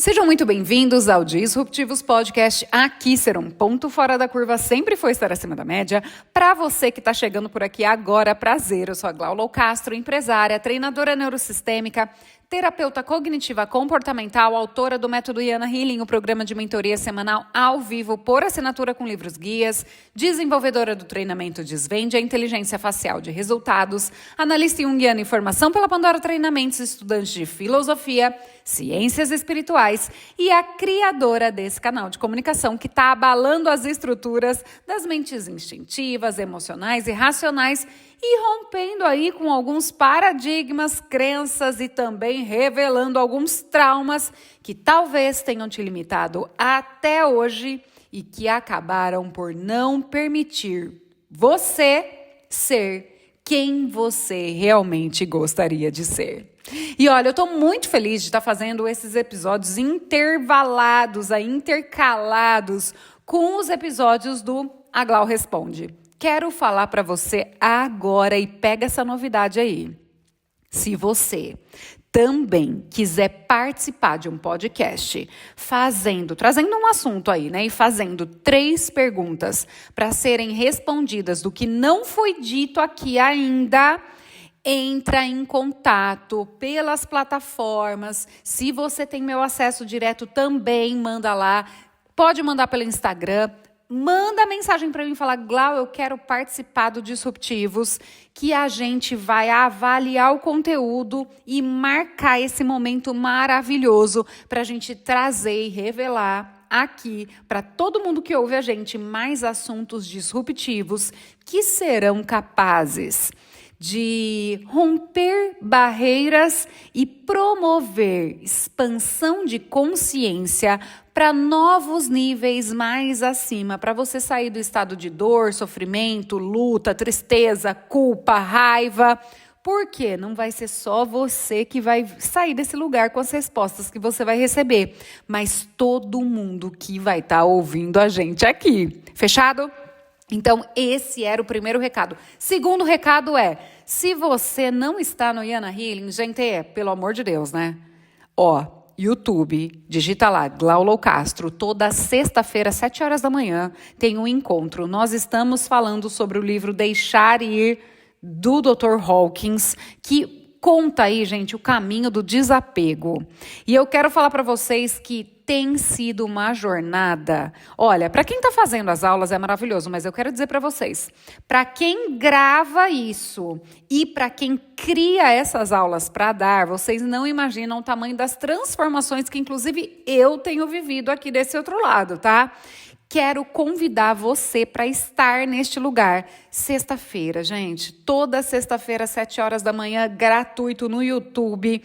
Sejam muito bem-vindos ao Disruptivos Podcast. Aqui ser um ponto fora da curva sempre foi estar acima da média. Para você que está chegando por aqui agora, prazer. Eu sou a Glau Castro, empresária, treinadora neurosistêmica, terapeuta cognitiva comportamental, autora do Método Yana Healing, o programa de mentoria semanal ao vivo por assinatura com livros guias, desenvolvedora do treinamento Desvende a Inteligência Facial de Resultados, analista junguiana em formação pela Pandora Treinamentos, estudante de filosofia, ciências espirituais e a criadora desse canal de comunicação que está abalando as estruturas das mentes instintivas, emocionais e racionais e rompendo aí com alguns paradigmas, crenças e também revelando alguns traumas que talvez tenham te limitado até hoje e que acabaram por não permitir você ser quem você realmente gostaria de ser. E olha, eu tô muito feliz de estar fazendo esses episódios intervalados, intercalados com os episódios do A Glau Responde. Quero falar para você agora e pega essa novidade aí. Se você também quiser participar de um podcast trazendo um assunto aí, né? E fazendo 3 perguntas para serem respondidas do que não foi dito aqui ainda, entra em contato pelas plataformas. Se você tem meu acesso direto também, manda lá. Pode mandar pelo Instagram. Manda mensagem para mim e fala: Glau, eu quero participar do Disruptivos, que a gente vai avaliar o conteúdo e marcar esse momento maravilhoso para a gente trazer e revelar aqui para todo mundo que ouve a gente mais assuntos disruptivos que serão capazes de romper barreiras e promover expansão de consciência para novos níveis mais acima, para você sair do estado de dor, sofrimento, luta, tristeza, culpa, raiva. Porque não vai ser só você que vai sair desse lugar com as respostas que você vai receber, mas todo mundo que vai estar ouvindo a gente aqui. Fechado? Então, esse era o primeiro recado. Segundo recado é, se você não está no Yana Healing, gente, pelo amor de Deus, né? YouTube, digita lá, Glau Castro, toda sexta-feira, 7 horas da manhã, tem um encontro. Nós estamos falando sobre o livro Deixar Ir, do Dr. Hawkins, que conta aí, gente, o caminho do desapego. E eu quero falar para vocês que tem sido uma jornada. Olha, para quem está fazendo as aulas é maravilhoso, mas eu quero dizer para vocês, para quem grava isso e para quem cria essas aulas para dar, vocês não imaginam o tamanho das transformações que, inclusive, eu tenho vivido aqui desse outro lado, tá? Quero convidar você para estar neste lugar sexta-feira, gente. Toda sexta-feira, 7 horas da manhã, gratuito no YouTube.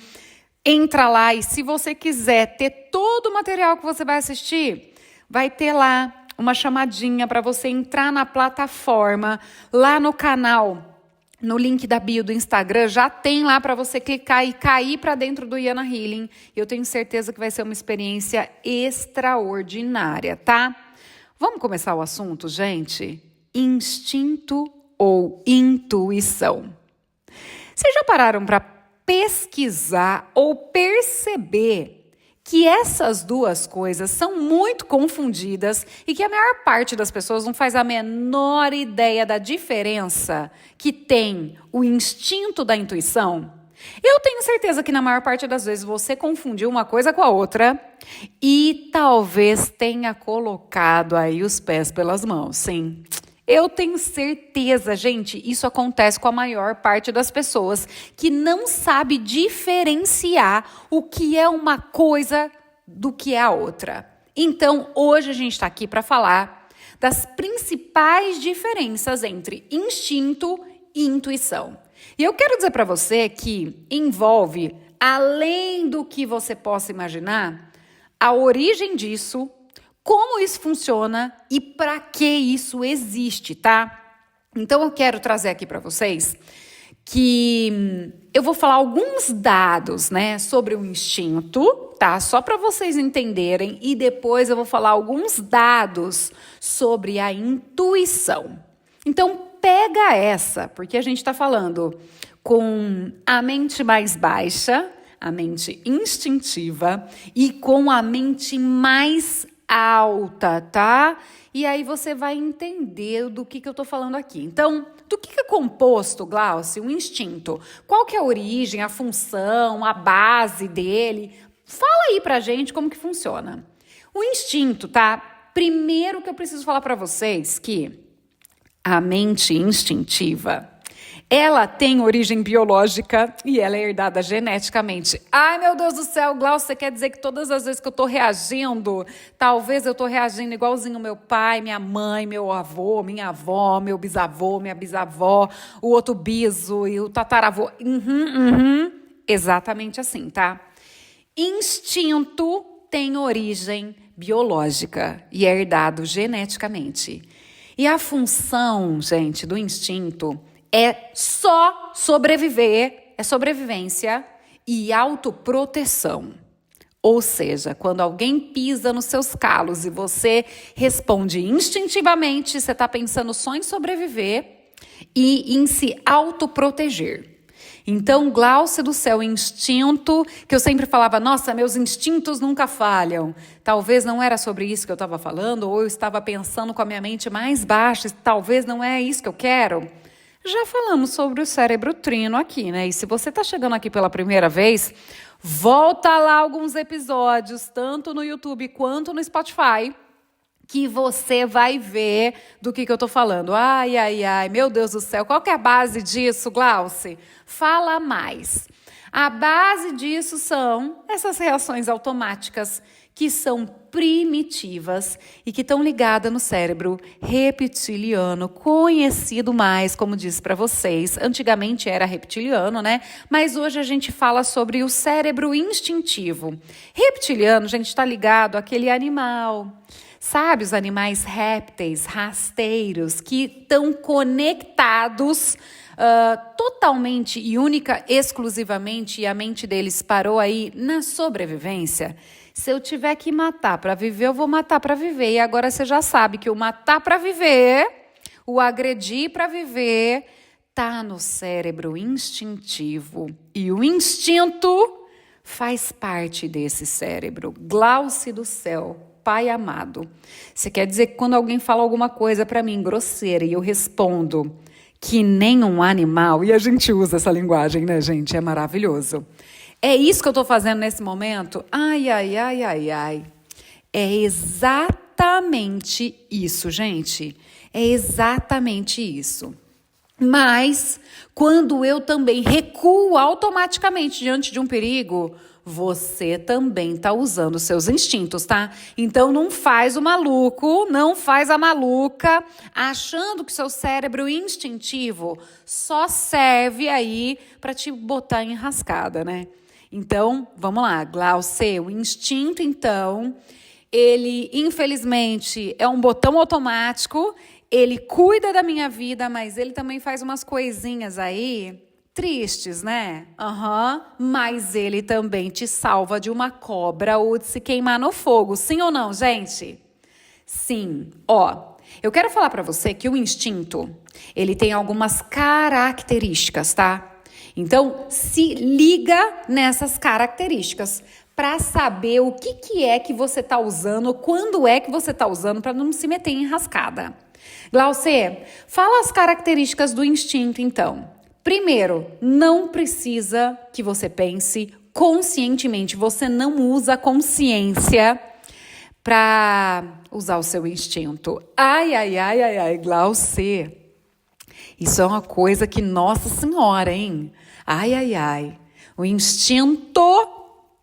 Entra lá e se você quiser ter todo o material que você vai assistir, vai ter lá uma chamadinha para você entrar na plataforma, lá no canal, no link da bio do Instagram, já tem lá para você clicar e cair para dentro do Yana Healing. Eu tenho certeza que vai ser uma experiência extraordinária, tá? Vamos começar o assunto, gente? Instinto ou intuição? Vocês já pararam para pesquisar ou perceber que essas duas coisas são muito confundidas e que a maior parte das pessoas não faz a menor ideia da diferença que tem o instinto da intuição? Eu tenho certeza que na maior parte das vezes você confundiu uma coisa com a outra e talvez tenha colocado aí os pés pelas mãos, sim. Eu tenho certeza, gente, isso acontece com a maior parte das pessoas que não sabe diferenciar o que é uma coisa do que é a outra. Então, hoje a gente está aqui para falar das principais diferenças entre instinto e intuição. E eu quero dizer para você que envolve, além do que você possa imaginar, a origem disso, como isso funciona e para que isso existe, tá? Então eu quero trazer aqui para vocês que eu vou falar alguns dados, né, sobre o instinto, tá? Só para vocês entenderem e depois eu vou falar alguns dados sobre a intuição. Então pega essa, porque a gente está falando com a mente mais baixa, a mente instintiva e com a mente mais alta, tá? E aí você vai entender do que eu tô falando aqui. Então, do que é composto, Glaucio, um instinto? Qual que é a origem, a função, a base dele? Fala aí pra gente como que funciona. O instinto, tá? Primeiro que eu preciso falar pra vocês que a mente instintiva, ela tem origem biológica e ela é herdada geneticamente. Ai, meu Deus do céu, Glaucio, você quer dizer que todas as vezes que eu tô reagindo, talvez eu tô reagindo igualzinho meu pai, minha mãe, meu avô, minha avó, meu bisavô, minha bisavó, o outro biso e o tataravô. Exatamente assim, tá? Instinto tem origem biológica e é herdado geneticamente. E a função, gente, do instinto é só sobreviver, é sobrevivência e autoproteção. Ou seja, quando alguém pisa nos seus calos e você responde instintivamente, você está pensando só em sobreviver e em se autoproteger. Então, Glaucio do céu, instinto, que eu sempre falava, nossa, meus instintos nunca falham. Talvez não era sobre isso que eu estava falando, ou eu estava pensando com a minha mente mais baixa, talvez não é isso que eu quero. Já falamos sobre o cérebro trino aqui, né? E se você está chegando aqui pela primeira vez, volta lá alguns episódios, tanto no YouTube quanto no Spotify, que você vai ver do que eu tô falando. Ai, meu Deus do céu, qual que é a base disso, Glaucio? Fala mais. A base disso são essas reações automáticas que são primitivas e que estão ligadas no cérebro reptiliano, conhecido mais, como disse para vocês. Antigamente era reptiliano, né? Mas hoje a gente fala sobre o cérebro instintivo. Reptiliano, gente, está ligado àquele animal. Sabe, os animais répteis, rasteiros, que estão conectados totalmente e única, exclusivamente, e a mente deles parou aí na sobrevivência. Se eu tiver que matar para viver, eu vou matar para viver. E agora você já sabe que o matar para viver, o agredir para viver, tá no cérebro instintivo. E o instinto faz parte desse cérebro. Glaucio do céu. Pai amado, você quer dizer que quando alguém fala alguma coisa para mim grosseira e eu respondo que nem um animal, e a gente usa essa linguagem, né, gente? É maravilhoso. É isso que eu estou fazendo nesse momento? Ai. É exatamente isso, gente. É exatamente isso. Mas, quando eu também recuo automaticamente diante de um perigo, você também está usando seus instintos, tá? Então, não faz o maluco, não faz a maluca, achando que seu cérebro instintivo só serve aí para te botar em enrascada, né? Então, vamos lá, Glaucio, o instinto, então, ele, infelizmente, é um botão automático, ele cuida da minha vida, mas ele também faz umas coisinhas aí tristes, né? Mas ele também te salva de uma cobra ou de se queimar no fogo. Sim ou não, gente? Sim. Eu quero falar para você que o instinto, ele tem algumas características, tá? Então, se liga nessas características para saber o que é que você está usando, quando é que você está usando, para não se meter em enrascada. Glaucio, fala as características do instinto, então. Primeiro, não precisa que você pense conscientemente. Você não usa a consciência para usar o seu instinto. Ai, Glaucio. Isso é uma coisa que, nossa senhora, hein? Ai. O instinto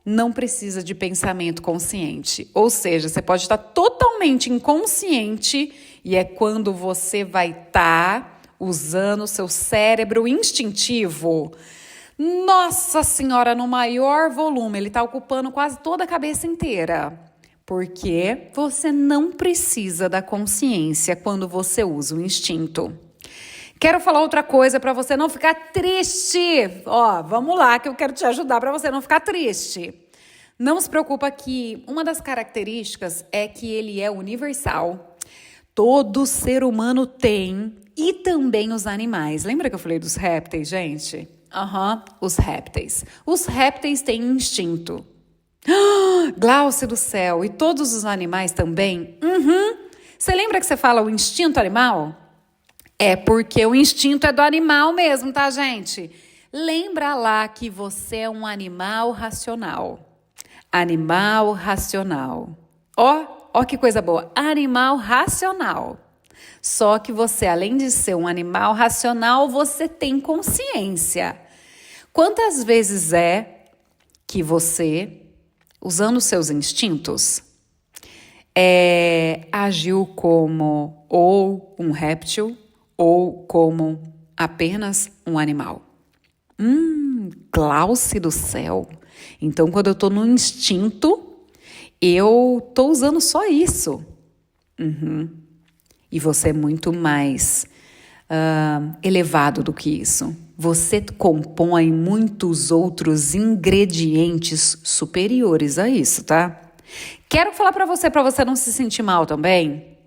não precisa de pensamento consciente. Ou seja, você pode estar totalmente inconsciente e é quando você vai estar usando o seu cérebro instintivo. Nossa senhora, no maior volume, ele está ocupando quase toda a cabeça inteira. Porque você não precisa da consciência quando você usa o instinto. Quero falar outra coisa para você não ficar triste. Vamos lá que eu quero te ajudar para você não ficar triste. Não se preocupa que uma das características é que ele é universal. Todo ser humano tem e também os animais. Lembra que eu falei dos répteis, gente? Os répteis. Os répteis têm instinto. Glauce do céu, e todos os animais também? Você lembra que você fala o instinto animal? É porque o instinto é do animal mesmo, tá, gente? Lembra lá que você é um animal racional. Animal racional. Ó que coisa boa. Animal racional. Só que você, além de ser um animal racional, você tem consciência. Quantas vezes é que você, usando seus instintos, agiu como ou um réptil ou como apenas um animal? Glauce do céu. Então, quando eu estou no instinto, eu estou usando só isso. E você é muito mais elevado do que isso. Você compõe muitos outros ingredientes superiores a isso, tá? Quero falar para você não se sentir mal também,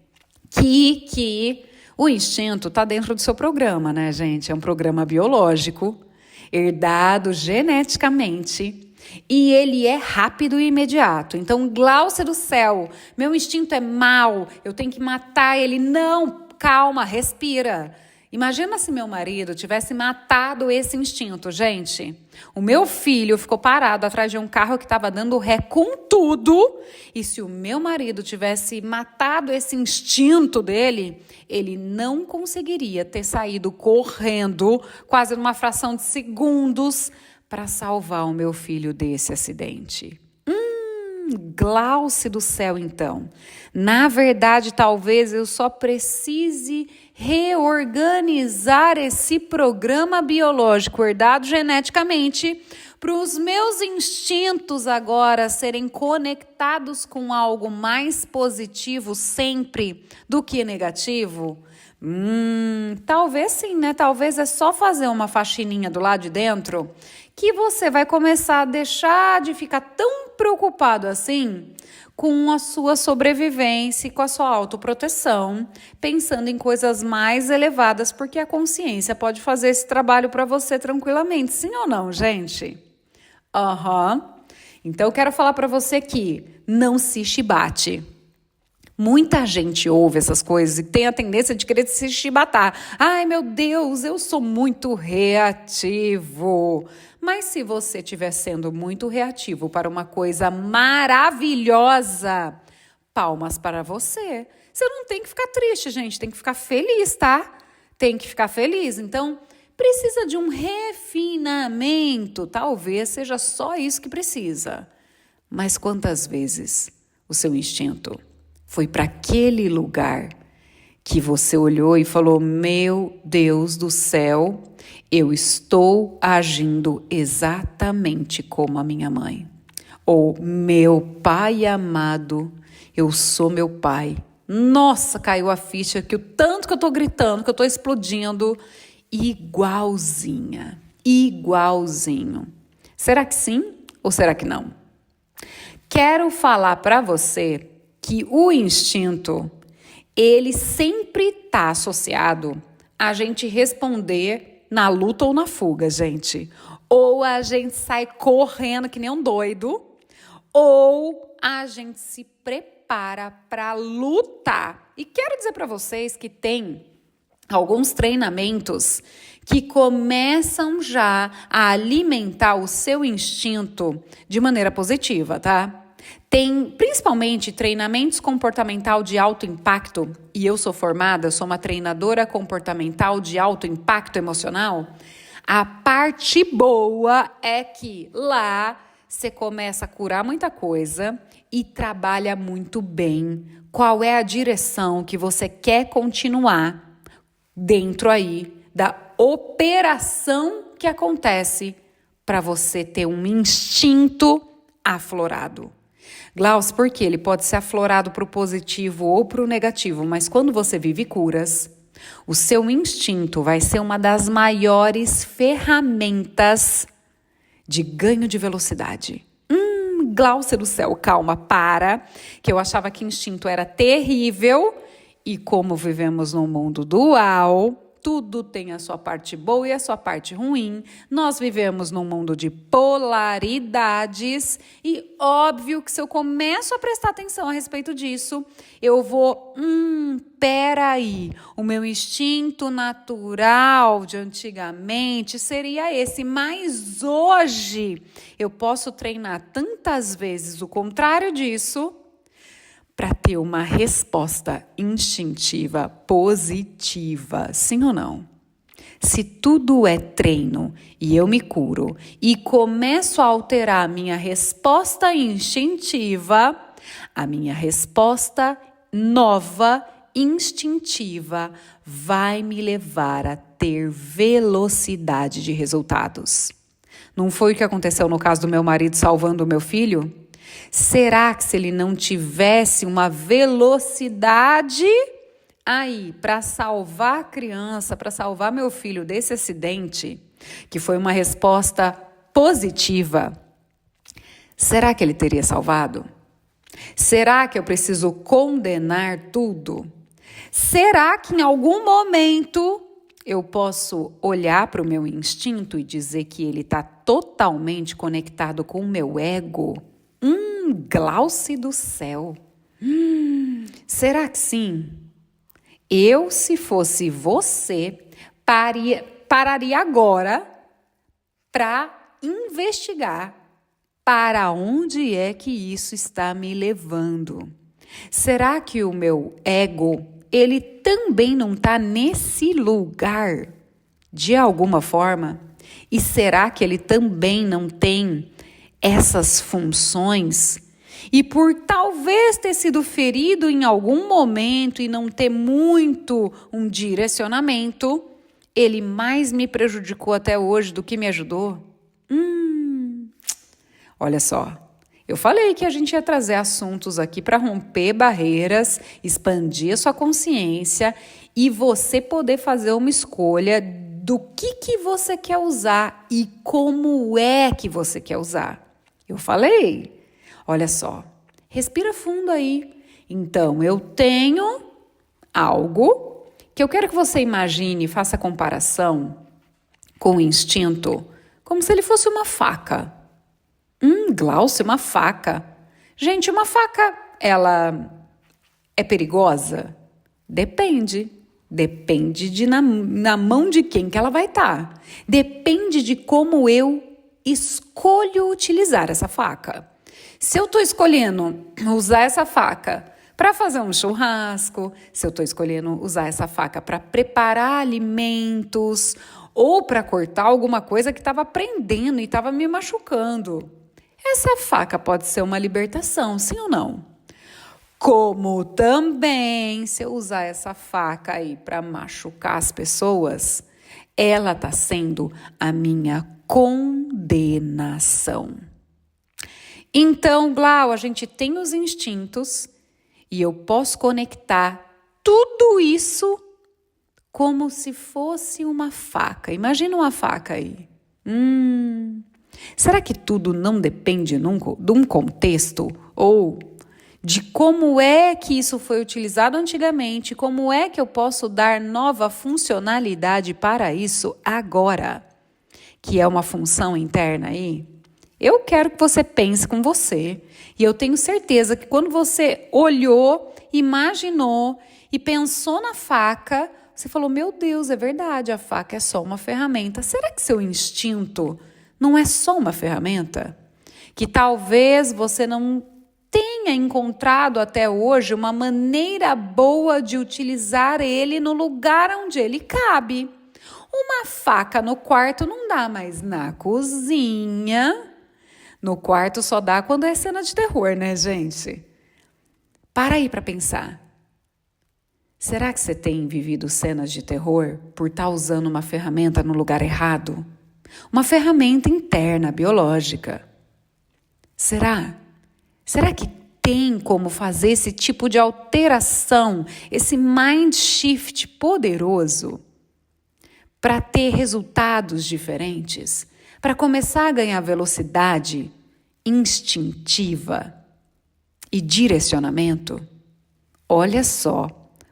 que o instinto tá dentro do seu programa, né, gente? É um programa biológico, herdado geneticamente, e ele é rápido e imediato. Então, Glauce do céu, meu instinto é mau, eu tenho que matar ele. Não, calma, respira. Imagina se meu marido tivesse matado esse instinto, gente. O meu filho ficou parado atrás de um carro que estava dando ré com tudo. E se o meu marido tivesse matado esse instinto dele, ele não conseguiria ter saído correndo, quase numa fração de segundos, para salvar o meu filho desse acidente. Glauce do céu, então. Na verdade, talvez eu só precise reorganizar esse programa biológico herdado geneticamente para os meus instintos agora serem conectados com algo mais positivo sempre do que negativo. Talvez sim, né? Talvez é só fazer uma faxininha do lado de dentro que você vai começar a deixar de ficar tão preocupado assim com a sua sobrevivência e com a sua autoproteção, pensando em coisas mais elevadas, porque a consciência pode fazer esse trabalho para você tranquilamente. Sim ou não, gente? Então, eu quero falar para você que não se chibate. Muita gente ouve essas coisas e tem a tendência de querer se chibatar. Ai, meu Deus, eu sou muito reativo. Mas se você estiver sendo muito reativo para uma coisa maravilhosa, palmas para você. Você não tem que ficar triste, gente, tem que ficar feliz, tá? Tem que ficar feliz. Então, precisa de um refinamento. Talvez seja só isso que precisa. Mas quantas vezes o seu instinto foi para aquele lugar que você olhou e falou: meu Deus do céu, eu estou agindo exatamente como a minha mãe. Ou meu pai amado, eu sou meu pai. Nossa, caiu a ficha que o tanto que eu estou gritando, que eu estou explodindo, igualzinha, igualzinho. Será que sim ou será que não? Quero falar para você que o instinto, ele sempre está associado a gente responder na luta ou na fuga, gente. Ou a gente sai correndo que nem um doido, ou a gente se prepara para lutar. E quero dizer para vocês que tem alguns treinamentos que começam já a alimentar o seu instinto de maneira positiva, tá? Tem principalmente treinamentos comportamental de alto impacto, e eu sou uma treinadora comportamental de alto impacto emocional. A parte boa é que lá você começa a curar muita coisa e trabalha muito bem qual é a direção que você quer continuar dentro aí da operação que acontece para você ter um instinto aflorado. Glauce, porque ele pode ser aflorado para o positivo ou para o negativo, mas quando você vive curas, o seu instinto vai ser uma das maiores ferramentas de ganho de velocidade. Glauce do céu, calma, para, que eu achava que instinto era terrível, e como vivemos num mundo dual, tudo tem a sua parte boa e a sua parte ruim. Nós vivemos num mundo de polaridades e óbvio que se eu começo a prestar atenção a respeito disso, eu vou, peraí, o meu instinto natural de antigamente seria esse, mas hoje eu posso treinar tantas vezes o contrário disso para ter uma resposta instintiva positiva, sim ou não? Se tudo é treino e eu me curo e começo a alterar a minha resposta instintiva, a minha resposta nova, instintiva, vai me levar a ter velocidade de resultados. Não foi o que aconteceu no caso do meu marido salvando o meu filho? Será que se ele não tivesse uma velocidade aí para salvar a criança, para salvar meu filho desse acidente, que foi uma resposta positiva, será que ele teria salvado? Será que eu preciso condenar tudo? Será que em algum momento eu posso olhar para o meu instinto e dizer que ele está totalmente conectado com o meu ego? Glauce do céu. Será que sim? Eu, se fosse você, pararia agora para investigar para onde é que isso está me levando. Será que o meu ego, ele também não está nesse lugar de alguma forma? E será que ele também não tem essas funções? E por talvez ter sido ferido em algum momento e não ter muito um direcionamento, ele mais me prejudicou até hoje do que me ajudou? Olha só, eu falei que a gente ia trazer assuntos aqui para romper barreiras, expandir a sua consciência e você poder fazer uma escolha do que você quer usar e como é que você quer usar. Eu falei, olha só, respira fundo aí. Então, eu tenho algo que eu quero que você imagine e faça comparação com o instinto, como se ele fosse uma faca. Glauce, uma faca. Gente, uma faca, ela é perigosa? Depende. Depende de na mão de quem que ela vai estar. Depende de como eu escolho utilizar essa faca. Se eu estou escolhendo usar essa faca para fazer um churrasco, se eu estou escolhendo usar essa faca para preparar alimentos ou para cortar alguma coisa que estava prendendo e estava me machucando, essa faca pode ser uma libertação, sim ou não? Como também, se eu usar essa faca aí para machucar as pessoas, ela está sendo a minha condenação. Então, Glau, a gente tem os instintos e eu posso conectar tudo isso como se fosse uma faca. Imagina uma faca aí. Será que tudo não depende de um contexto ou de como é que isso foi utilizado antigamente, como é que eu posso dar nova funcionalidade para isso agora, que é uma função interna aí? Eu quero que você pense com você e eu tenho certeza que quando você olhou, imaginou e pensou na faca, você falou, meu Deus, é verdade, a faca é só uma ferramenta. Será que seu instinto não é só uma ferramenta? Que talvez você não tenha encontrado até hoje uma maneira boa de utilizar ele no lugar onde ele cabe. Uma faca no quarto não dá, mas na cozinha, no quarto só dá quando é cena de terror, né, gente? Para aí para pensar. Será que você tem vivido cenas de terror por estar usando uma ferramenta no lugar errado? Uma ferramenta interna, biológica. Será? Será que tem como fazer esse tipo de alteração, esse mind shift poderoso para ter resultados diferentes? Para começar a ganhar velocidade instintiva e direcionamento? Olha só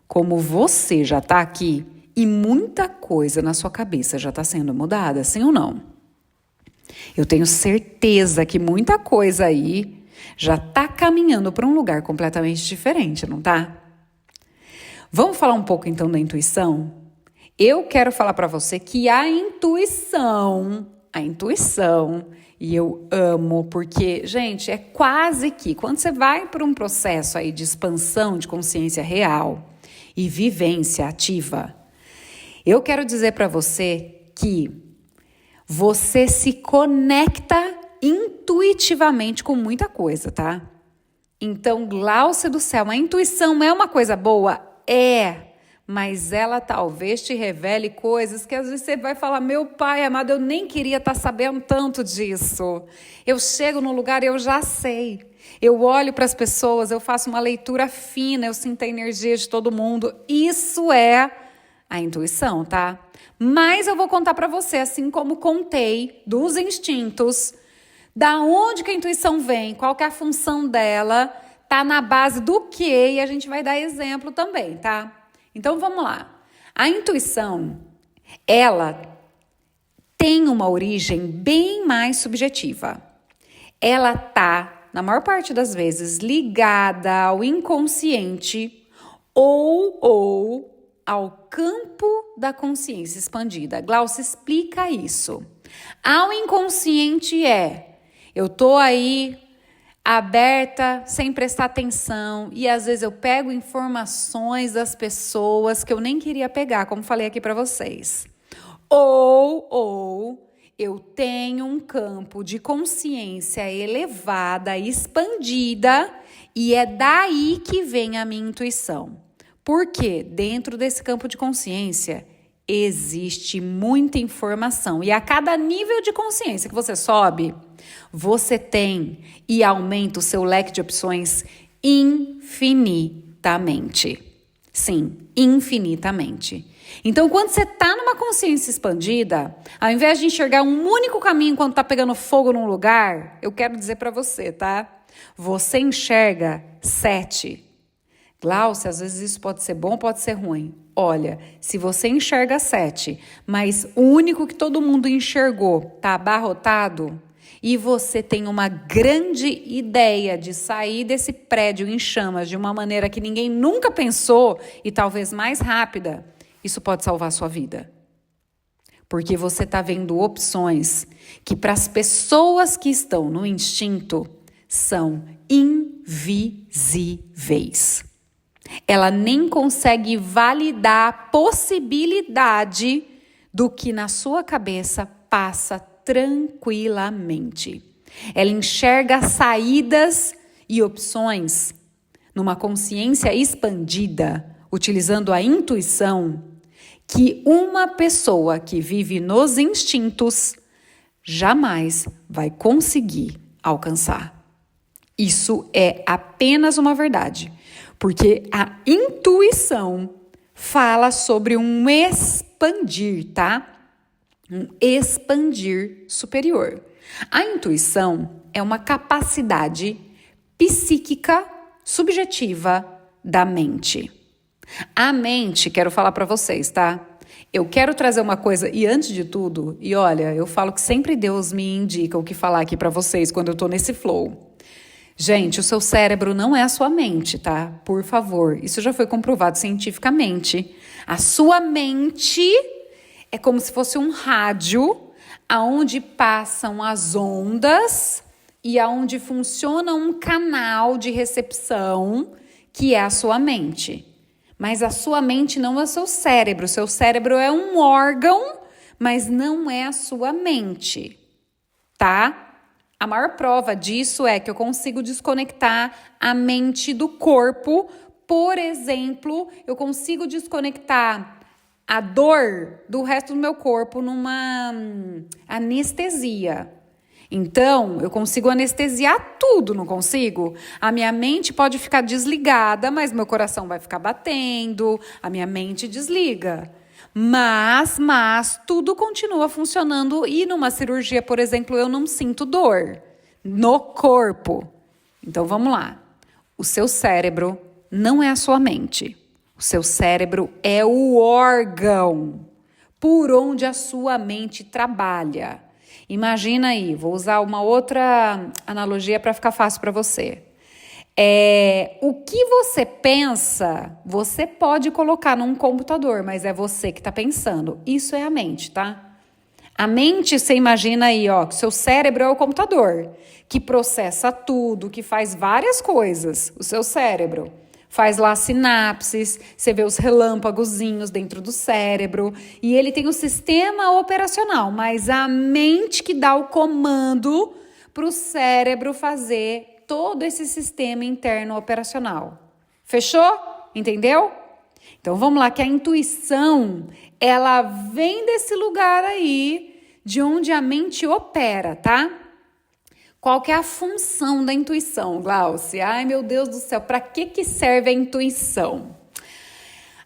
como você já está aqui E muita coisa na sua cabeça já está sendo mudada, sim ou não? Eu tenho certeza que muita coisa aí já está caminhando para um lugar completamente diferente, não tá? Vamos falar um pouco então da intuição? Eu quero falar para você que a intuição, e eu amo, porque, gente, é quase que quando você vai por um processo aí de expansão de consciência real e vivência ativa, eu quero dizer para você que você se conecta intuitivamente com muita coisa, tá? Então, Glaucia do céu, a intuição é uma coisa boa? É, mas ela talvez te revele coisas que às vezes você vai falar, meu pai amado, eu nem queria estar sabendo tanto disso. Eu chego no lugar e eu já sei. Eu olho para as pessoas, eu faço uma leitura fina, eu sinto a energia de todo mundo. Isso é a intuição, tá? Mas eu vou contar para você, assim como contei dos instintos, da onde que a intuição vem, qual que é a função dela, tá na base do quê, e a gente vai dar exemplo também, tá? Então vamos lá. A intuição, ela tem uma origem bem mais subjetiva. Ela tá, na maior parte das vezes, ligada ao inconsciente ou ao campo da consciência expandida. Glaucia explica isso. Ao inconsciente eu tô aí aberta, sem prestar atenção, e às vezes eu pego informações das pessoas que eu nem queria pegar, como falei aqui para vocês. Ou eu tenho um campo de consciência elevada, expandida, e é daí que vem a minha intuição. Porque dentro desse campo de consciência existe muita informação. E a cada nível de consciência que você sobe, você tem e aumenta o seu leque de opções infinitamente. Sim, infinitamente. Então, quando você está numa consciência expandida, ao invés de enxergar um único caminho quando está pegando fogo num lugar, eu quero dizer para você, tá? Você enxerga 7. Glaucia, às vezes isso pode ser bom, pode ser ruim. Olha, se você enxerga 7, mas o único que todo mundo enxergou está abarrotado e você tem uma grande ideia de sair desse prédio em chamas de uma maneira que ninguém nunca pensou e talvez mais rápida, isso pode salvar a sua vida. Porque você está vendo opções que para as pessoas que estão no instinto são invisíveis. Ela nem consegue validar a possibilidade do que na sua cabeça passa tranquilamente. Ela enxerga saídas e opções numa consciência expandida, utilizando a intuição, que uma pessoa que vive nos instintos jamais vai conseguir alcançar. Isso é apenas uma verdade. Porque a intuição fala sobre um expandir, tá? Um expandir superior. A intuição é uma capacidade psíquica subjetiva da mente. A mente, quero falar para vocês, tá? Eu quero trazer uma coisa, e antes de tudo, e olha, eu falo que sempre Deus me indica o que falar aqui para vocês quando eu tô nesse flow. Gente, o seu cérebro não é a sua mente, tá? Por favor, isso já foi comprovado cientificamente. A sua mente é como se fosse um rádio aonde passam as ondas e aonde funciona um canal de recepção que é a sua mente. Mas a sua mente não é o seu cérebro. O seu cérebro é um órgão, mas não é a sua mente, tá? A maior prova disso é que eu consigo desconectar a mente do corpo. Por exemplo, eu consigo desconectar a dor do resto do meu corpo numa anestesia. Então, eu consigo anestesiar tudo, não consigo? A minha mente pode ficar desligada, mas meu coração vai ficar batendo, a minha mente desliga. Mas tudo continua funcionando e numa cirurgia, por exemplo, eu não sinto dor no corpo. Então, vamos lá. O seu cérebro não é a sua mente. O seu cérebro é o órgão por onde a sua mente trabalha. Imagina aí, vou usar uma outra analogia para ficar fácil para você. O que você pensa, você pode colocar num computador, mas é você que está pensando. Isso é a mente, tá? A mente, você imagina aí, ó, que seu cérebro é o computador, que processa tudo, que faz várias coisas. O seu cérebro faz lá sinapses, você vê os relâmpagozinhos dentro do cérebro, e ele tem o sistema operacional, mas a mente que dá o comando para o cérebro fazer todo esse sistema interno operacional. Fechou? Entendeu? Então vamos lá, que a intuição, ela vem desse lugar aí, de onde a mente opera, tá? Qual que é a função da intuição, Glaucia? Ai, meu Deus do céu, para que serve a intuição?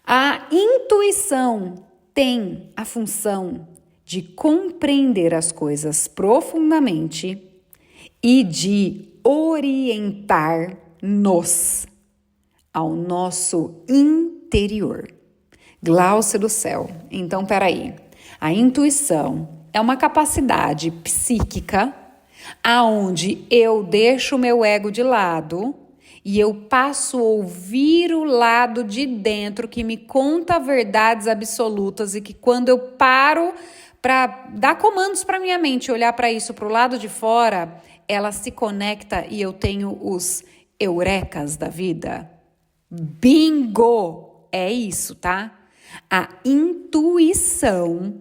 A intuição tem a função de compreender as coisas profundamente e de orientar-nos ao nosso interior. Glaucia do céu. Então, peraí. A intuição é uma capacidade psíquica aonde eu deixo o meu ego de lado e eu passo a ouvir o lado de dentro que me conta verdades absolutas e que quando eu paro para dar comandos para minha mente, olhar para isso, para o lado de fora, ela se conecta e eu tenho os eurecas da vida. Bingo! É isso, tá? A intuição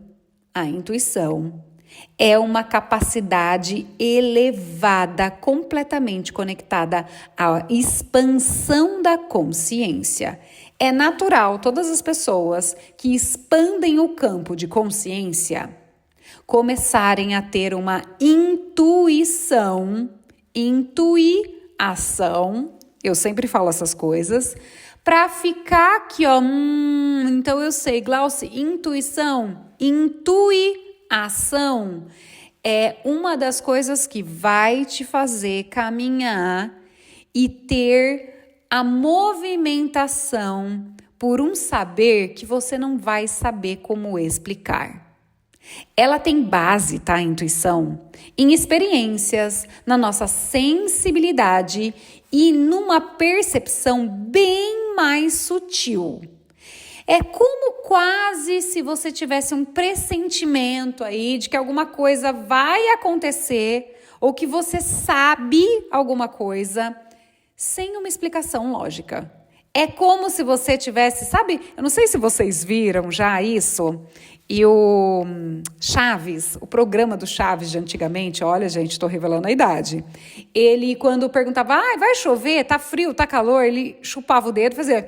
é uma capacidade elevada, completamente conectada à expansão da consciência. É natural todas as pessoas que expandem o campo de consciência começarem a ter uma intuição, eu sempre falo essas coisas, para ficar aqui, ó, então eu sei, Glaucia, intuição, ação é uma das coisas que vai te fazer caminhar e ter a movimentação por um saber que você não vai saber como explicar. Ela tem base, tá, a intuição, em experiências, na nossa sensibilidade e numa percepção bem mais sutil. É como quase se você tivesse um pressentimento aí de que alguma coisa vai acontecer ou que você sabe alguma coisa sem uma explicação lógica. É como se você tivesse, sabe, eu não sei se vocês viram já isso, e o Chaves, o programa do Chaves de antigamente, olha gente, estou revelando a idade, ele quando perguntava, vai chover, tá frio, tá calor, ele chupava o dedo, fazia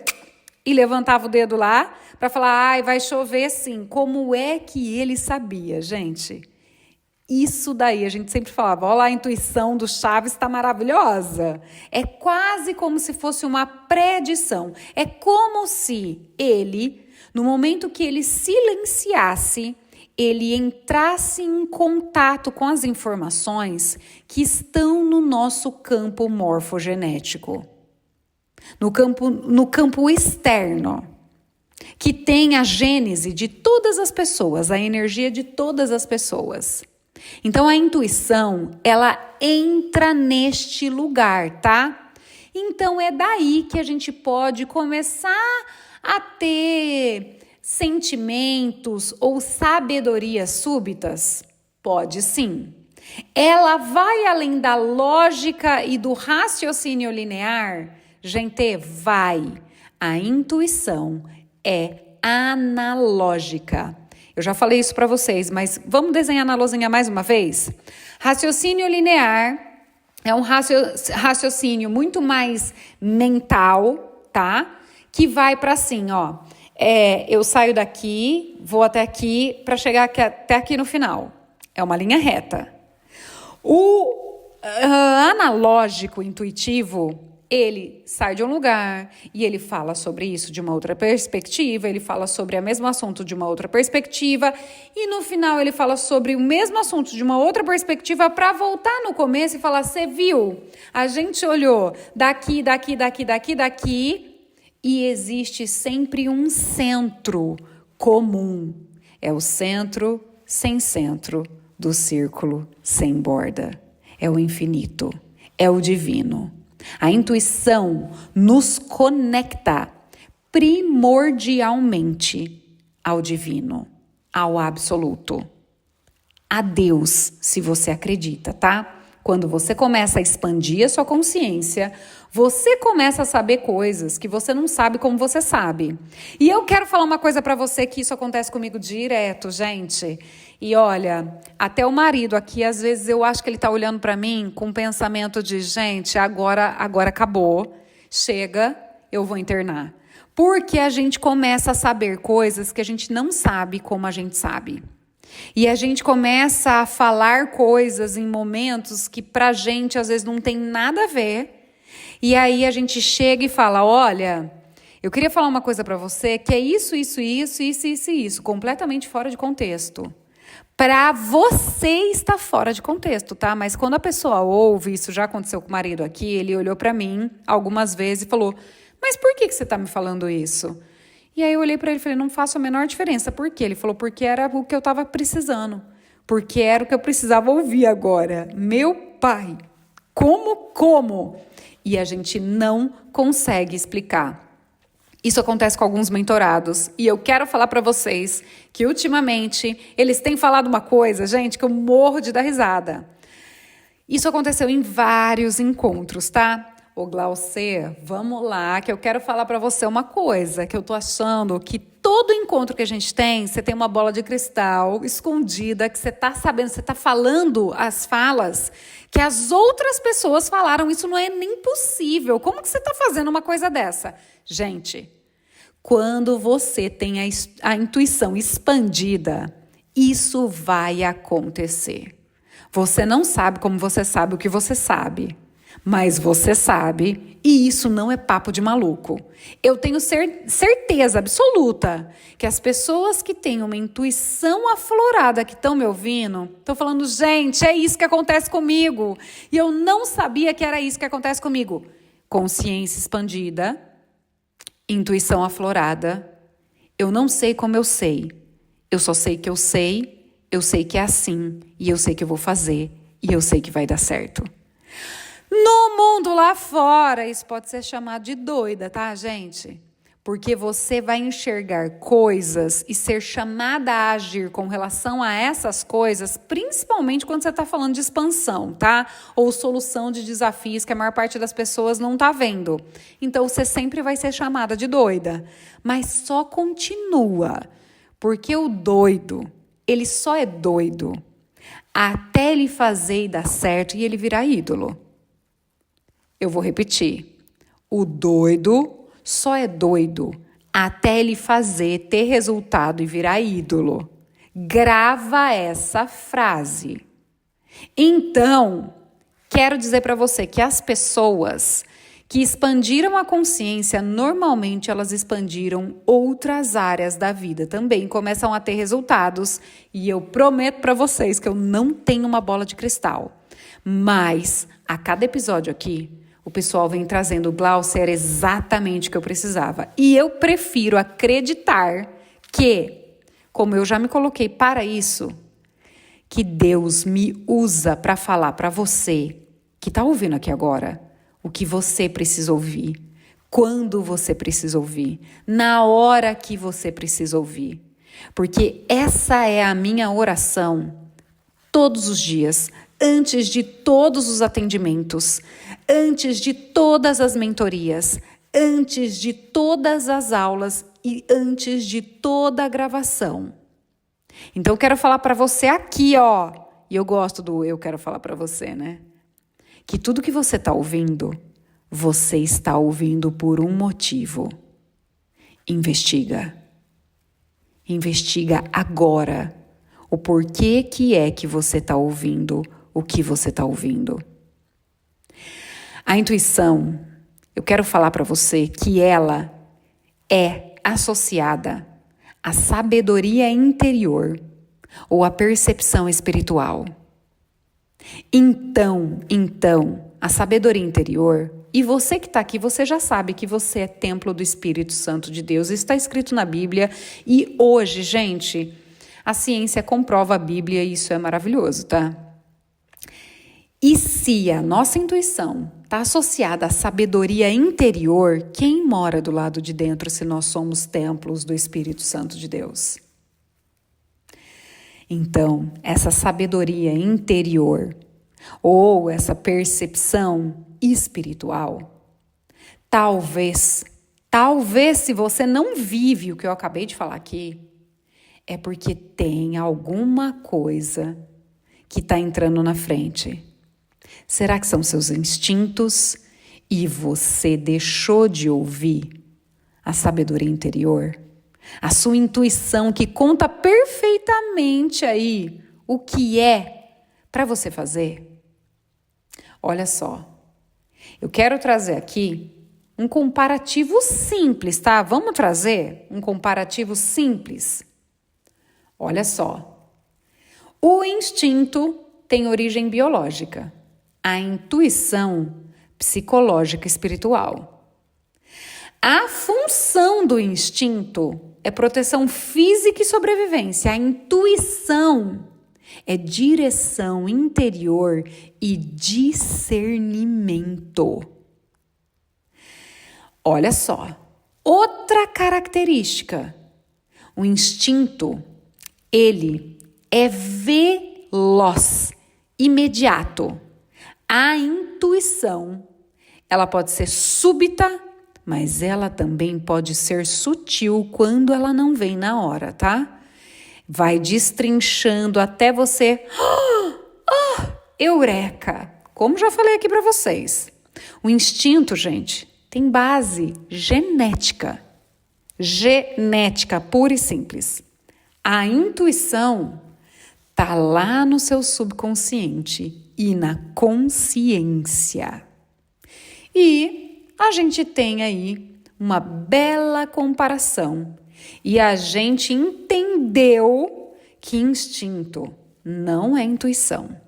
e levantava o dedo lá para falar, vai chover sim. Como é que ele sabia, gente? Isso daí, a gente sempre falava, olha lá, a intuição do Chaves está maravilhosa. É quase como se fosse uma predição. É como se ele, no momento que ele silenciasse, ele entrasse em contato com as informações que estão no nosso campo morfogenético. No campo externo, que tem a gênese de todas as pessoas, a energia de todas as pessoas. Então, a intuição, ela entra neste lugar, tá? Então, é daí que a gente pode começar a ter sentimentos ou sabedorias súbitas? Pode sim. Ela vai além da lógica e do raciocínio linear? Gente, vai. A intuição é analógica. Eu já falei isso para vocês, mas vamos desenhar na lousinha mais uma vez? Raciocínio linear é um raciocínio muito mais mental, tá? Que vai para assim, ó. Eu saio daqui, vou até aqui para chegar até aqui no final. É uma linha reta. O analógico, intuitivo, ele sai de um lugar e ele fala sobre isso de uma outra perspectiva, ele fala sobre o mesmo assunto de uma outra perspectiva e no final ele fala sobre o mesmo assunto de uma outra perspectiva para voltar no começo e falar, você viu? A gente olhou daqui E existe sempre um centro comum. É o centro sem centro do círculo sem borda. É o infinito, é o divino. A intuição nos conecta primordialmente ao divino, ao absoluto, a Deus, se você acredita, tá? Quando você começa a expandir a sua consciência, você começa a saber coisas que você não sabe como você sabe. E eu quero falar uma coisa pra você que isso acontece comigo direto, gente. E olha, até o marido aqui, às vezes eu acho que ele tá olhando pra mim com um pensamento de, gente, agora acabou, chega, eu vou internar. Porque a gente começa a saber coisas que a gente não sabe como a gente sabe. E a gente começa a falar coisas em momentos que pra gente às vezes não tem nada a ver. E aí a gente chega e fala, olha, eu queria falar uma coisa pra você que é isso, completamente fora de contexto. Pra você está fora de contexto, tá? Mas quando a pessoa ouve, isso já aconteceu com o marido aqui, ele olhou pra mim algumas vezes e falou, mas por que você tá me falando isso? E aí eu olhei para ele e falei, não faço a menor diferença. Por quê? Ele falou, porque era o que eu estava precisando. Porque era o que eu precisava ouvir agora. Meu pai, como? E a gente não consegue explicar. Isso acontece com alguns mentorados. E eu quero falar para vocês que ultimamente eles têm falado uma coisa, gente, que eu morro de dar risada. Isso aconteceu em vários encontros, tá? Ô Glaucia, vamos lá, que eu quero falar para você uma coisa, que eu tô achando que todo encontro que a gente tem, você tem uma bola de cristal escondida, que você tá sabendo, você tá falando as falas que as outras pessoas falaram, isso não é nem possível. Como que você tá fazendo uma coisa dessa? Gente, quando você tem a intuição expandida, isso vai acontecer. Você não sabe como você sabe o que você sabe. Mas você sabe, e isso não é papo de maluco. Eu tenho certeza absoluta que as pessoas que têm uma intuição aflorada que estão me ouvindo, estão falando, gente, é isso que acontece comigo. E eu não sabia que era isso que acontece comigo. Consciência expandida, intuição aflorada. Eu não sei como eu sei. Eu só sei que eu sei que é assim, e eu sei que eu vou fazer, e eu sei que vai dar certo. No mundo lá fora, isso pode ser chamado de doida, tá, gente? Porque você vai enxergar coisas e ser chamada a agir com relação a essas coisas, principalmente quando você está falando de expansão, tá? Ou solução de desafios que a maior parte das pessoas não está vendo. Então, você sempre vai ser chamada de doida. Mas só continua, porque o doido, ele só é doido até ele fazer e dar certo e ele virar ídolo. Eu vou repetir. O doido só é doido até ele fazer, ter resultado e virar ídolo. Grava essa frase. Então, quero dizer para você que as pessoas que expandiram a consciência, normalmente elas expandiram outras áreas da vida também, começam a ter resultados. E eu prometo para vocês que eu não tenho uma bola de cristal. Mas, a cada episódio aqui, o pessoal vem trazendo, Glaucia, era exatamente o que eu precisava. E eu prefiro acreditar que, como eu já me coloquei para isso, que Deus me usa para falar para você, que está ouvindo aqui agora, o que você precisa ouvir, quando você precisa ouvir, na hora que você precisa ouvir. Porque essa é a minha oração todos os dias, antes de todos os atendimentos, antes de todas as mentorias, antes de todas as aulas e antes de toda a gravação. Então, eu quero falar para você aqui, ó, e eu gosto do eu quero falar para você, né? Que tudo que você está ouvindo, você está ouvindo por um motivo. Investiga. Investiga agora o porquê que é que você está ouvindo o que você está ouvindo. A intuição, eu quero falar para você que ela é associada à sabedoria interior ou à percepção espiritual. Então, a sabedoria interior E você que está aqui, você já sabe que você é templo do Espírito Santo de Deus. Isso está escrito na Bíblia. E hoje, gente, a ciência comprova a Bíblia e isso é maravilhoso, tá? E se a nossa intuição está associada à sabedoria interior, quem mora do lado de dentro se nós somos templos do Espírito Santo de Deus? Então, essa sabedoria interior ou essa percepção espiritual, talvez se você não vive o que eu acabei de falar aqui, é porque tem alguma coisa que está entrando na frente. Será que são seus instintos e você deixou de ouvir a sabedoria interior? A sua intuição que conta perfeitamente aí o que é para você fazer? Olha só, eu quero trazer aqui um comparativo simples, tá? Vamos trazer um comparativo simples. Olha só, o instinto tem origem biológica, a intuição psicológica e espiritual. A função do instinto é proteção física e sobrevivência. A intuição é direção interior e discernimento. Olha só, outra característica. O instinto, ele é veloz, imediato. A intuição, ela pode ser súbita, mas ela também pode ser sutil quando ela não vem na hora, tá? Vai destrinchando até você... eureka! Como já falei aqui para vocês. O instinto, gente, tem base genética. Genética pura e simples. A intuição tá lá no seu subconsciente e na consciência. E a gente tem aí uma bela comparação. E a gente entendeu que instinto não é intuição.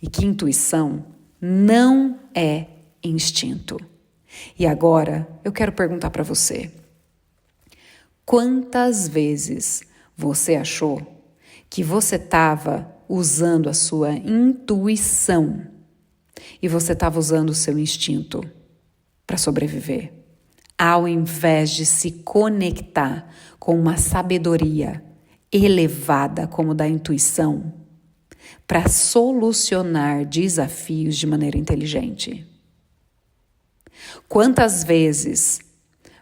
E que intuição não é instinto. E agora eu quero perguntar para você. Quantas vezes você achou que você estava usando a sua intuição e você estava usando o seu instinto para sobreviver, ao invés de se conectar com uma sabedoria elevada como da intuição para solucionar desafios de maneira inteligente? Quantas vezes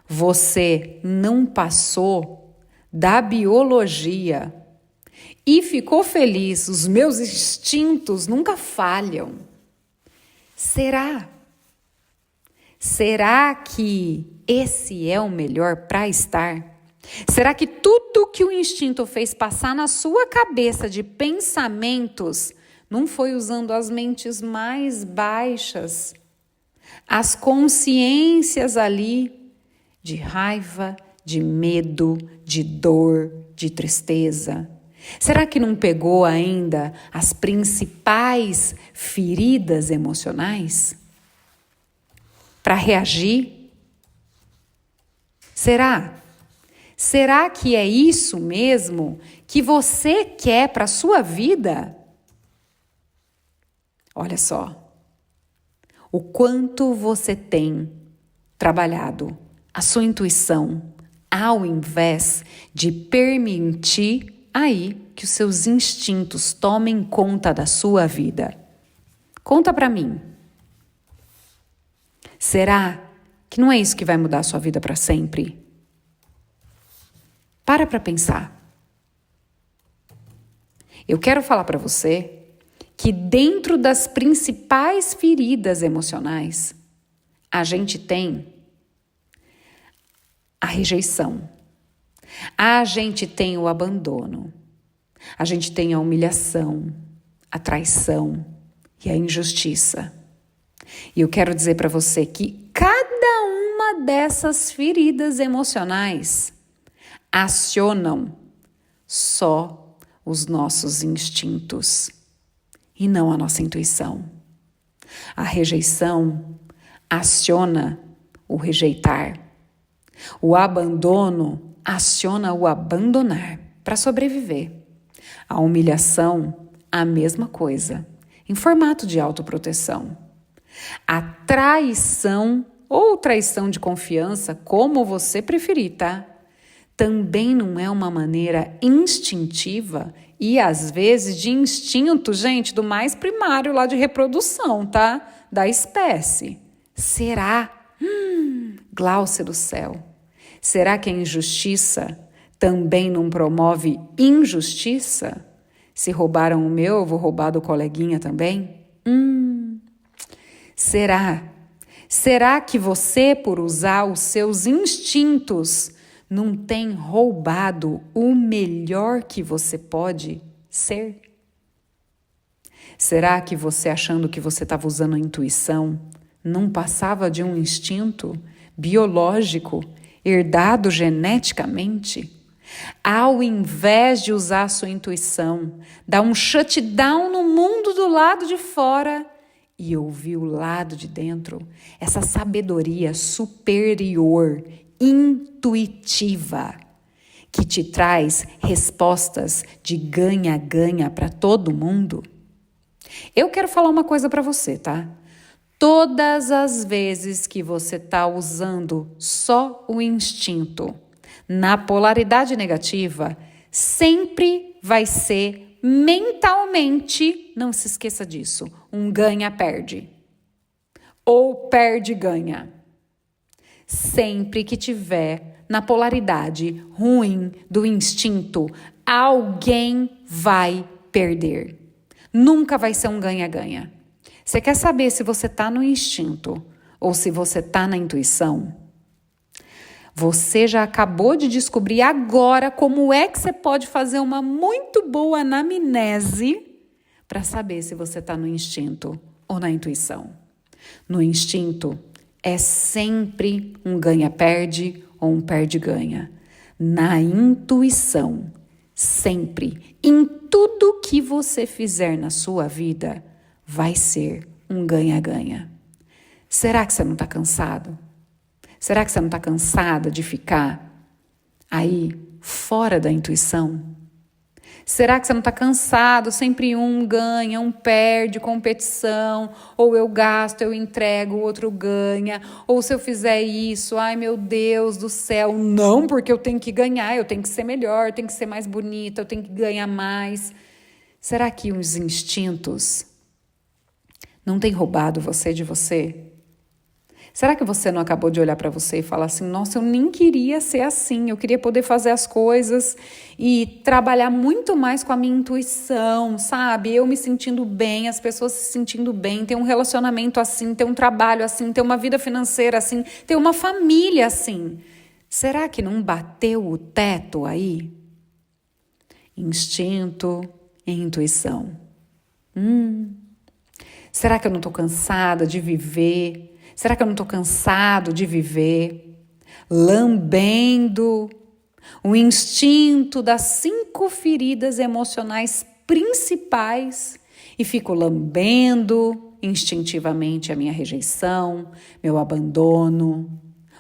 você não passou da biologia e ficou feliz? Os meus instintos nunca falham. Será? Será que esse é o melhor para estar? Será que tudo que o instinto fez passar na sua cabeça de pensamentos não foi usando as mentes mais baixas, as consciências ali de raiva, de medo, de dor, de tristeza? Será que não pegou ainda as principais feridas emocionais para reagir? Será? Será que é isso mesmo que você quer para a sua vida? Olha só, o quanto você tem trabalhado a sua intuição ao invés de permitir aí que os seus instintos tomem conta da sua vida. Conta para mim. Será que não é isso que vai mudar a sua vida para sempre? Para pensar. Eu quero falar para você que dentro das principais feridas emocionais, a gente tem a rejeição, a gente tem o abandono, a gente tem a humilhação, a traição e a injustiça. E eu quero dizer para você que cada uma dessas feridas emocionais acionam só os nossos instintos e não a nossa intuição. A rejeição aciona o rejeitar. O abandono aciona o abandonar para sobreviver. A humilhação, a mesma coisa, em formato de autoproteção. A traição ou traição de confiança, como você preferir, tá? Também não é uma maneira instintiva e, às vezes, de instinto, gente, do mais primário lá de reprodução, tá? Da espécie. Será? Glaucia do céu. Será que a injustiça também não promove injustiça? Se roubaram o meu, eu vou roubar do coleguinha também? Será? Será que você, por usar os seus instintos, não tem roubado o melhor que você pode ser? Será que você, achando que você estava usando a intuição, não passava de um instinto biológico, herdado geneticamente? Ao invés de usar a sua intuição, dar um shutdown no mundo do lado de fora e ouvir o lado de dentro, essa sabedoria superior, intuitiva, que te traz respostas de ganha-ganha para todo mundo. Eu quero falar uma coisa para você, tá? Todas as vezes que você está usando só o instinto na polaridade negativa, sempre vai ser mentalmente, não se esqueça disso, um ganha-perde ou perde-ganha. Sempre que tiver na polaridade ruim do instinto, alguém vai perder. Nunca vai ser um ganha-ganha. Você quer saber se você está no instinto ou se você está na intuição? Você já acabou de descobrir agora como é que você pode fazer uma muito boa anamnese para saber se você está no instinto ou na intuição. No instinto é sempre um ganha-perde ou um perde-ganha. Na intuição, sempre, em tudo que você fizer na sua vida, vai ser um ganha-ganha. Será que você não está cansado? Será que você não está cansada de ficar aí fora da intuição? Será que você não está cansado? Sempre um ganha, um perde, competição, ou eu gasto, eu entrego, o outro ganha, ou se eu fizer isso, ai meu Deus do céu, não, porque eu tenho que ganhar, eu tenho que ser melhor, eu tenho que ser mais bonita, eu tenho que ganhar mais. Será que os instintos não têm roubado você de você? Será que você não acabou de olhar para você e falar assim, nossa, eu nem queria ser assim, eu queria poder fazer as coisas e trabalhar muito mais com a minha intuição, sabe? Eu me sentindo bem, as pessoas se sentindo bem, ter um relacionamento assim, ter um trabalho assim, ter uma vida financeira assim, ter uma família assim. Será que não bateu o teto aí? Instinto e intuição. Será que eu não estou cansada de viver? Será que eu não estou cansado de viver lambendo o instinto das 5 feridas emocionais principais e fico lambendo instintivamente a minha rejeição, meu abandono,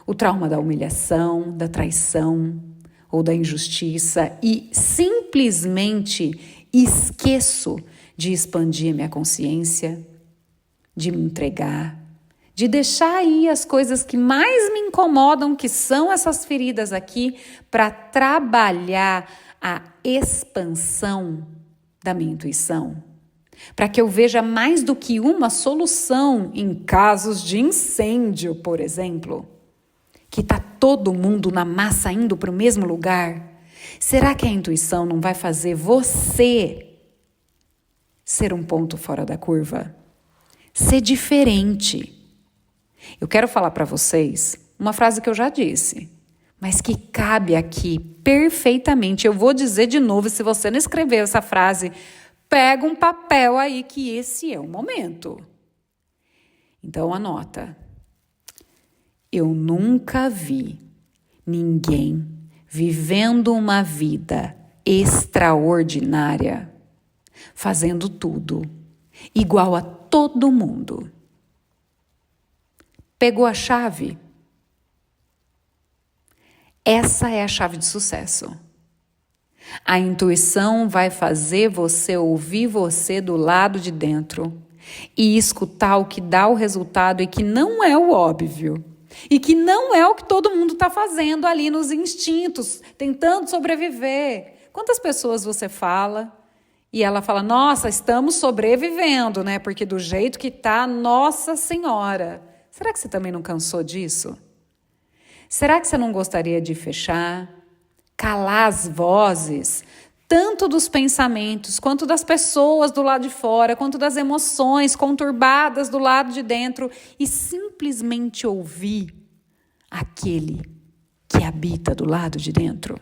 o trauma da humilhação, da traição ou da injustiça e simplesmente esqueço de expandir minha consciência, de me entregar, de deixar aí as coisas que mais me incomodam, que são essas feridas aqui, para trabalhar a expansão da minha intuição. Para que eu veja mais do que uma solução em casos de incêndio, por exemplo. Que está todo mundo na massa indo para o mesmo lugar. Será que a intuição não vai fazer você ser um ponto fora da curva? Ser diferente. Eu quero falar para vocês uma frase que eu já disse, mas que cabe aqui perfeitamente. Eu vou dizer de novo, se você não escreveu essa frase, pega um papel aí que esse é o momento. Então anota. Eu nunca vi ninguém vivendo uma vida extraordinária, fazendo tudo igual a todo mundo. Pegou a chave? Essa é a chave de sucesso. A intuição vai fazer você ouvir você do lado de dentro e escutar o que dá o resultado e que não é o óbvio. E que não é o que todo mundo está fazendo ali nos instintos, tentando sobreviver. Quantas pessoas você fala e ela fala, nossa, estamos sobrevivendo, né? Porque do jeito que tá, Nossa Senhora. Será que você também não cansou disso? Será que você não gostaria de fechar, calar as vozes, tanto dos pensamentos, quanto das pessoas do lado de fora, quanto das emoções conturbadas do lado de dentro e simplesmente ouvir aquele que habita do lado de dentro?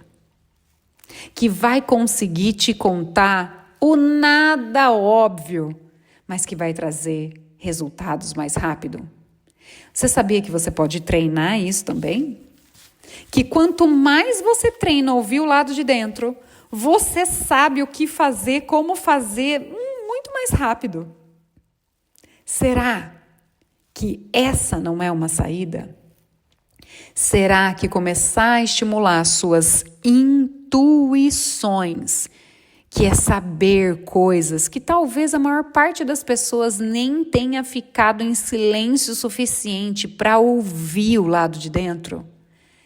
Que vai conseguir te contar o nada óbvio, mas que vai trazer resultados mais rápido. Você sabia que você pode treinar isso também? Que quanto mais você treina ouvir o lado de dentro, você sabe o que fazer, como fazer, muito mais rápido. Será que essa não é uma saída? Será que começar a estimular suas intuições, que é saber coisas que talvez a maior parte das pessoas nem tenha ficado em silêncio suficiente para ouvir o lado de dentro?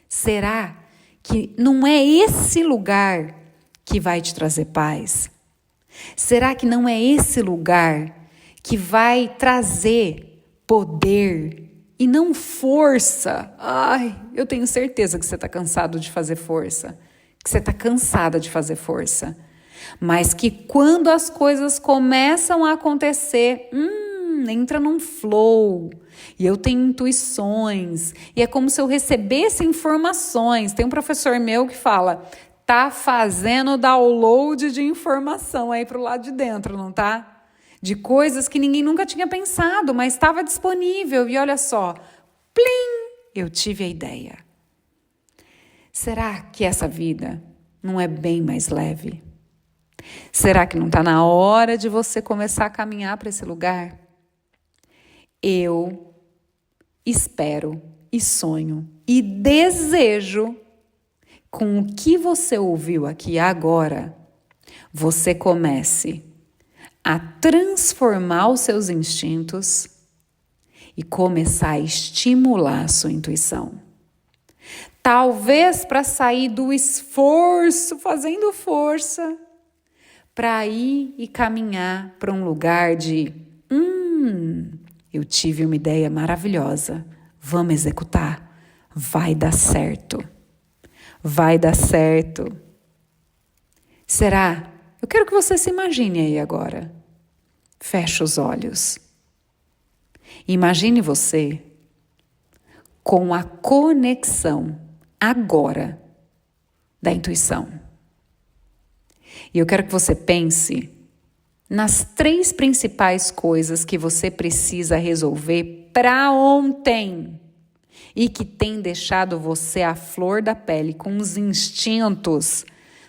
Será que não é esse lugar que vai te trazer paz? Será que não é esse lugar que vai trazer poder e não força? Ai, eu tenho certeza que você está cansado de fazer força, que você está cansada de fazer força. Mas que quando as coisas começam a acontecer, entra num flow. E eu tenho intuições. E é como se eu recebesse informações. Tem um professor meu que fala, tá fazendo download de informação aí pro lado de dentro, não tá? De coisas que ninguém nunca tinha pensado, mas estava disponível. E olha só, plim, eu tive a ideia. Será que essa vida não é bem mais leve? Será que não está na hora de você começar a caminhar para esse lugar? Eu espero e sonho e desejo, com o que você ouviu aqui agora, você comece a transformar os seus instintos e começar a estimular a sua intuição. Talvez para sair do esforço, fazendo força, para ir e caminhar para um lugar de eu tive uma ideia maravilhosa, vamos executar, vai dar certo, vai dar certo. Será? Eu quero que você se imagine aí agora. Feche os olhos. Imagine você com a conexão agora da intuição. E eu quero que você pense nas 3 principais coisas que você precisa resolver para ontem e que tem deixado você à flor da pele com os instintos,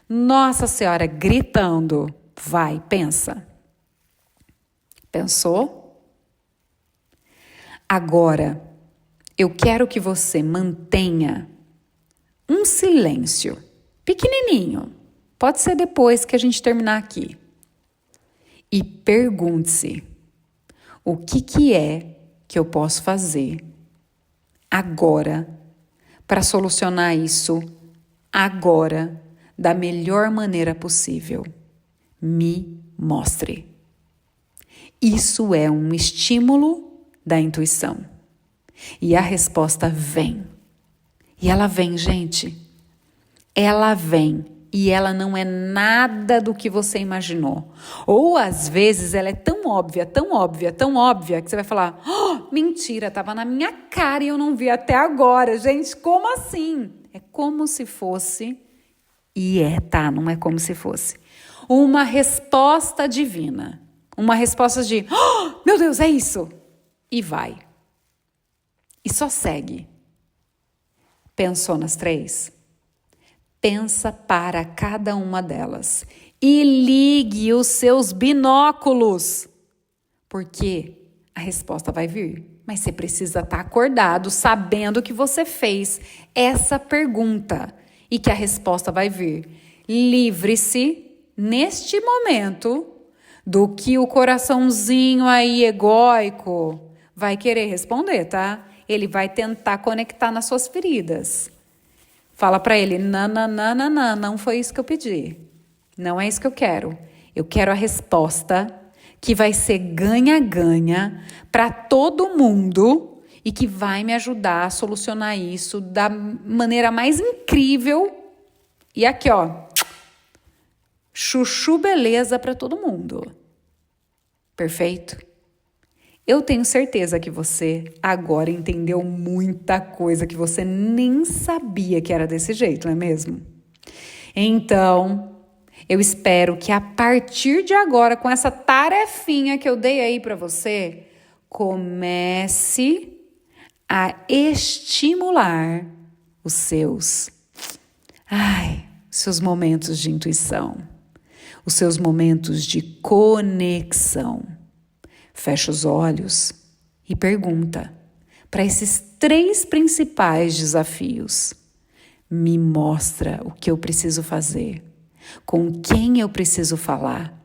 Nossa Senhora, gritando. Vai, pensa. Pensou? Agora, eu quero que você mantenha um silêncio pequenininho. Pode ser depois que a gente terminar aqui. E pergunte-se, o que é que eu posso fazer agora para solucionar isso agora da melhor maneira possível? Me mostre. Isso é um estímulo da intuição. E a resposta vem. E ela vem, gente. Ela vem. E ela não é nada do que você imaginou. Ou, às vezes, ela é tão óbvia, tão óbvia, tão óbvia, que você vai falar, mentira, estava na minha cara e eu não vi até agora. Gente, como assim? É como se fosse, e tá, não é como se fosse, uma resposta divina. Uma resposta de, meu Deus, é isso. E vai. E só segue. Pensou nas 3? Pensa para cada uma delas e ligue os seus binóculos, porque a resposta vai vir. Mas você precisa estar acordado, sabendo que você fez essa pergunta e que a resposta vai vir. Livre-se, neste momento, do que o coraçãozinho aí egóico vai querer responder, tá? Ele vai tentar conectar nas suas feridas. Fala para ele, não foi isso que eu pedi. Não é isso que eu quero. Eu quero a resposta que vai ser ganha-ganha para todo mundo e que vai me ajudar a solucionar isso da maneira mais incrível. E aqui, ó, chuchu beleza para todo mundo. Perfeito? Eu tenho certeza que você agora entendeu muita coisa que você nem sabia que era desse jeito, não é mesmo? Então, eu espero que a partir de agora, com essa tarefinha que eu dei aí para você, comece a estimular os seus momentos de intuição, os seus momentos de conexão. Fecha os olhos e pergunta para esses 3 principais desafios. Me mostra o que eu preciso fazer, com quem eu preciso falar,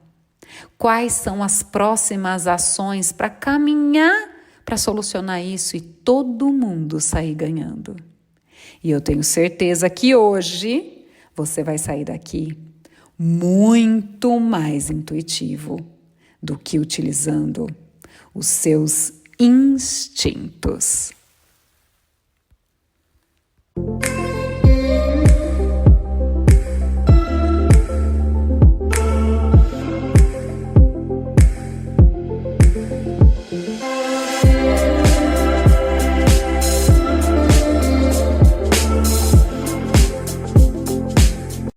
quais são as próximas ações para caminhar para solucionar isso e todo mundo sair ganhando. E eu tenho certeza que hoje você vai sair daqui muito mais intuitivo do que utilizando os seus instintos.